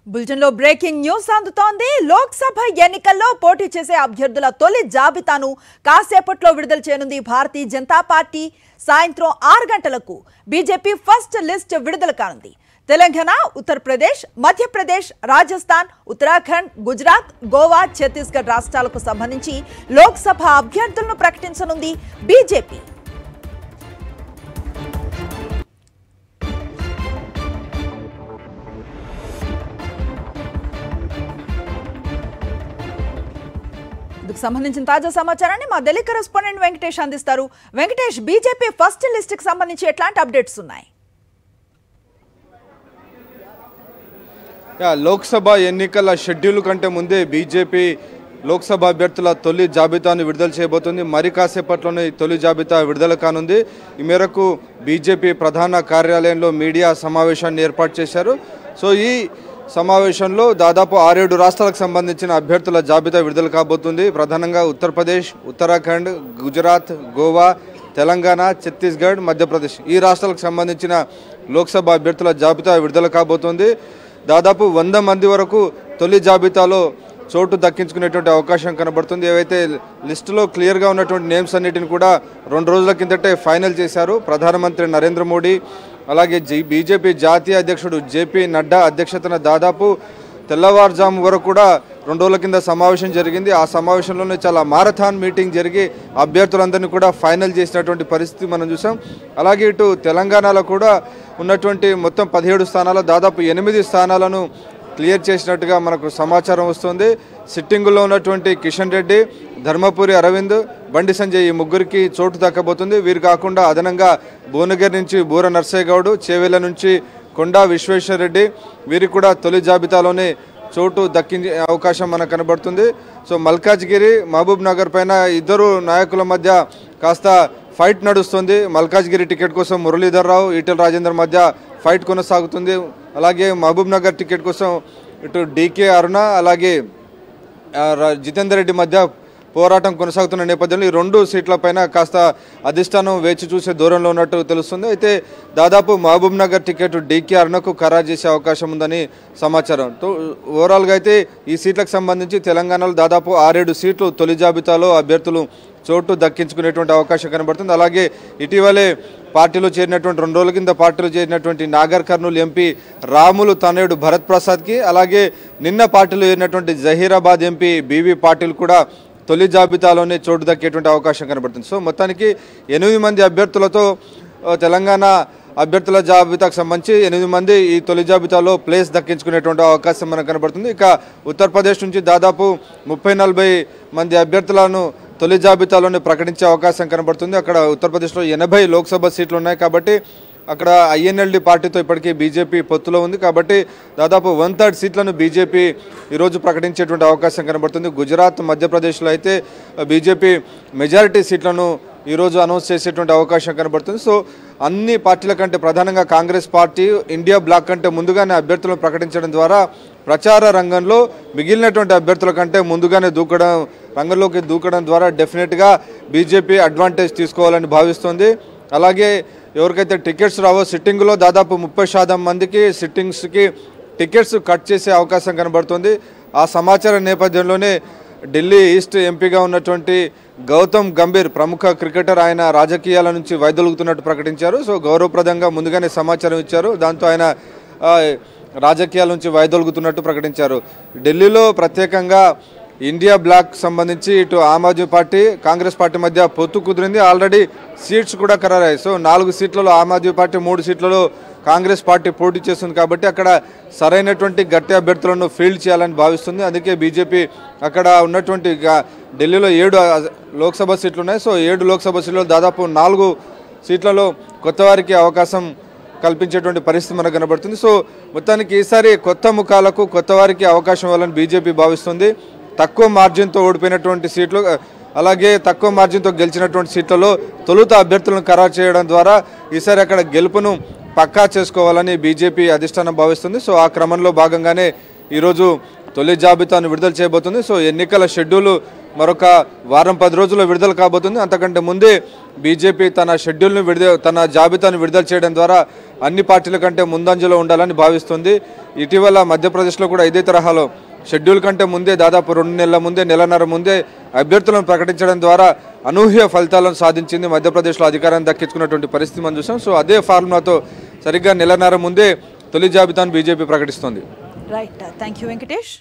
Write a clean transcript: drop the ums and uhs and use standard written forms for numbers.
బులెటిన్లో breaking news అందుతోంది. లోక్సభ ఎన్నికల్లో పోటీ చేసే అభ్యర్థుల తొలి జాబితాను కాసేపట్లో విడుదల చేయనుంది భారతీయ జనతా పార్టీ. సాయంత్రం 6 గంటలకు బీజేపీ ఫస్ట్ లిస్ట్ విడుదల కానుంది. తెలంగాణ, ఉత్తరప్రదేశ్, మధ్యప్రదేశ్, రాజస్థాన్, ఉత్తరాఖండ్, గుజరాత్, గోవా, ఛత్తీస్గఢ్ రాష్ట్రాలకు సంబంధించి లోక్సభ అభ్యర్థులను ప్రకటించనుంది బీజేపీ. ఇందుకు సంబంధించిన తాజా సమాచారాన్ని మా ఢిల్లీ కరెస్పాండెంట్ వెంకటేష్ అందిస్తారు. వెంకటేష్, బీజేపీ ఫస్ట్ లిస్ట్ కి సంబంధించి ఎట్లాంటి అప్డేట్స్ ఉన్నాయి? లోక్సభ ఎన్నికల షెడ్యూల్ కంటే ముందే బీజేపీ లోక్సభ అభ్యర్థుల తొలి జాబితాను విడుదల చేయబోతుంది. మరి కాసేపట్లోనే తొలి జాబితా విడుదల కానుంది. ఈ మేరకు బీజేపీ ప్రధాన కార్యాలయంలో మీడియా సమావేశాన్ని ఏర్పాటు చేశారు. సో ఈ సమావేశంలో దాదాపు 6-7 రాష్ట్రాలకు సంబంధించిన అభ్యర్థుల జాబితా విడుదల కాబోతుంది. ప్రధానంగా ఉత్తరప్రదేశ్, ఉత్తరాఖండ్, గుజరాత్, గోవా, తెలంగాణ, ఛత్తీస్గఢ్, మధ్యప్రదేశ్ ఈ రాష్ట్రాలకు సంబంధించిన లోక్సభ అభ్యర్థుల జాబితా విడుదల కాబోతుంది. దాదాపు 100 మంది వరకు తొలి జాబితాలో చోటు దక్కించుకునేటువంటి అవకాశం కనబడుతుంది. ఏవైతే లిస్టులో క్లియర్గా ఉన్నటువంటి నేమ్స్ అన్నిటిని కూడా 2 రోజుల కిందటే ఫైనల్ చేశారు. ప్రధానమంత్రి నరేంద్ర మోడీ, అలాగే బీజేపీ జాతీయ అధ్యక్షుడు జేపీ నడ్డా అధ్యక్షతన దాదాపు తెల్లవారుజాము వరకు కూడా 2 రోజుల కింద సమావేశం జరిగింది. ఆ సమావేశంలోనే చాలా మారథాన్ మీటింగ్ జరిగి అభ్యర్థులందరినీ కూడా ఫైనల్ చేసినటువంటి పరిస్థితి మనం చూసాం. అలాగే ఇటు తెలంగాణలో కూడా ఉన్నటువంటి మొత్తం 17 స్థానాలు దాదాపు 8 స్థానాలను క్లియర్ చేసినట్టుగా మనకు సమాచారం వస్తుంది. సిట్టింగుల్లో ఉన్నటువంటి కిషన్ రెడ్డి, ధర్మపురి అరవింద్, బండి సంజయ్ ఈ ముగ్గురికి చోటు దక్కబోతుంది. వీరు కాకుండా అదనంగా భువనగిరి నుంచి బూర నర్సయ్య గౌడ్, చేవెళ్ల నుంచి కొండా విశ్వేశ్వరరెడ్డి వీరికి కూడా తొలి జాబితాలోనే చోటు దక్కించే అవకాశం మనకు కనబడుతుంది. సో మల్కాజ్గిరి, మహబూబ్ నగర్ పైన ఇద్దరు నాయకుల మధ్య కాస్త ఫైట్ నడుస్తుంది. మల్కాజ్గిరి టికెట్ కోసం మురళీధర్ రావు, ఈటెల రాజేందర్ మధ్య ఫైట్ కొనసాగుతుంది. అలాగే మహబూబ్ నగర్ టికెట్ కోసం ఇటు డీకే అరుణ అలాగే జితేందర్ రెడ్డి మధ్య పోరాటం కొనసాగుతున్న నేపథ్యంలో ఈ 2 సీట్లపైన కాస్త అధిష్టానం వేచి చూసే దూరంలో ఉన్నట్టు తెలుస్తుంది. అయితే దాదాపు మహబూబ్ నగర్ టికెట్ డీకే అరుణకు ఖరారు చేసే అవకాశం ఉందని సమాచారం. ఓవరాల్గా అయితే ఈ సీట్లకు సంబంధించి తెలంగాణలో దాదాపు 6-7 సీట్లు తొలి జాబితాలో అభ్యర్థులు చోటు దక్కించుకునేటువంటి అవకాశం కనబడుతుంది. అలాగే ఇటీవలే పార్టీలో చేరినటువంటి 2 రోజుల కింద పార్టీలో చేరినటువంటి నాగర్ కర్నూలు ఎంపీ రాములు తనయుడు భరత్ ప్రసాద్కి, అలాగే నిన్న పార్టీలో చేరినటువంటి జహీరాబాద్ ఎంపీ బీవీ పాటిల్ కూడా తొలి జాబితాలోనే చోటు దక్కేటువంటి అవకాశం కనబడుతుంది. సో మొత్తానికి 8 మంది అభ్యర్థులతో తెలంగాణ అభ్యర్థుల జాబితాకు సంబంధించి 8 మంది ఈ తొలి జాబితాలో ప్లేస్ దక్కించుకునేటువంటి అవకాశం మనకు కనబడుతుంది. ఇక ఉత్తరప్రదేశ్ నుంచి దాదాపు 30-40 మంది అభ్యర్థులను తొలి జాబితాలోనే ప్రకటించే అవకాశం కనబడుతుంది. అక్కడ ఉత్తరప్రదేశ్లో 80 లోక్సభ సీట్లు ఉన్నాయి కాబట్టి అక్కడ ఐఎన్ఎల్డి పార్టీతో ఇప్పటికీ బీజేపీ పొత్తులో ఉంది కాబట్టి దాదాపు 1/3 సీట్లను బీజేపీ ఈరోజు ప్రకటించేటువంటి అవకాశం కనబడుతుంది. గుజరాత్, మధ్యప్రదేశ్లో అయితే బీజేపీ మెజారిటీ సీట్లను ఈరోజు అనౌన్స్ చేసేటువంటి అవకాశం కనబడుతుంది. సో అన్ని పార్టీల కంటే ప్రధానంగా కాంగ్రెస్ పార్టీ ఇండియా బ్లాక్ కంటే ముందుగానే అభ్యర్థులను ప్రకటించడం ద్వారా ప్రచార రంగంలో మిగిలినటువంటి అభ్యర్థుల కంటే ముందుగానే రంగంలోకి దూకడం ద్వారా డెఫినెట్గా బీజేపీ అడ్వాంటేజ్ తీసుకోవాలని భావిస్తోంది. అలాగే ఎవరికైతే టికెట్స్ రావో సిట్టింగ్లో దాదాపు 30% మందికి సిట్టింగ్స్కి టికెట్స్ కట్ చేసే అవకాశం కనబడుతుంది. ఆ సమాచారం నేపథ్యంలోనే ఢిల్లీ ఈస్ట్ ఎంపీగా ఉన్నటువంటి గౌతమ్ గంభీర్ ప్రముఖ క్రికెటర్ ఆయన రాజకీయాల నుంచి వైదొలుగుతున్నట్టు ప్రకటించారు. సో గౌరవప్రదంగా ముందుగానే సమాచారం ఇచ్చారు. దాంతో ఆయన రాజకీయాల నుంచి వైదొలుగుతున్నట్టు ప్రకటించారు. ఢిల్లీలో ప్రత్యేకంగా ఇండియా బ్లాక్ సంబంధించి ఇటు ఆమ్ ఆద్మీ పార్టీ, కాంగ్రెస్ పార్టీ మధ్య పొత్తు కుదిరింది. ఆల్రెడీ సీట్స్ కూడా ఖరారయ్యాయి. సో 4 సీట్లలో ఆమ్ ఆద్మీ పార్టీ, 3 సీట్లలో కాంగ్రెస్ పార్టీ పోటీ చేస్తుంది కాబట్టి అక్కడ సరైనటువంటి గట్టి అభ్యర్థులను ఫీల్డ్ చేయాలని భావిస్తుంది. అందుకే బీజేపీ అక్కడ ఉన్నటువంటి ఢిల్లీలో 7 లోక్సభ సీట్లు ఉన్నాయి. సో 7 లోక్సభ సీట్లలో దాదాపు 4 సీట్లలో కొత్త వారికి అవకాశం కల్పించేటువంటి పరిస్థితి మనకు కనబడుతుంది. సో మొత్తానికి ఈసారి కొత్త ముఖాలకు కొత్త వారికి అవకాశం ఇవ్వాలని బీజేపీ భావిస్తుంది. తక్కువ మార్జిన్తో ఓడిపోయినటువంటి సీట్లు అలాగే తక్కువ మార్జిన్తో గెలిచినటువంటి సీట్లలో తొలుత అభ్యర్థులను ఖరారు చేయడం ద్వారా ఈసారి అక్కడ గెలుపును పక్కా చేసుకోవాలని బీజేపీ అధిష్టానం భావిస్తుంది. సో ఆ క్రమంలో భాగంగానే ఈరోజు తొలి జాబితాను విడుదల చేయబోతుంది. సో ఎన్నికల షెడ్యూల్ మరొక వారం 10 రోజుల్లో విడుదల కాబోతుంది. అంతకంటే ముందే బీజేపీ తన జాబితాను విడుదల చేయడం ద్వారా అన్ని పార్టీల కంటే ముందంజలో ఉండాలని భావిస్తుంది. ఇటీవల మధ్యప్రదేశ్లో కూడా ఇదే తరహాలో షెడ్యూల్ కంటే ముందే దాదాపు 2 నెలల ముందే నెలన్నర ముందే అభ్యర్థులను ప్రకటించడం ద్వారా అనూహ్య ఫలితాలను సాధించింది. మధ్యప్రదేశ్లో అధికారాన్ని దక్కించుకున్నటువంటి పరిస్థితి మనం చూసాం. సో అదే ఫార్ములాతో సరిగ్గా నెలన్నర ముందే తొలి జాబితాను బీజేపీ ప్రకటిస్తోంది. Right, thank you Venkatesh.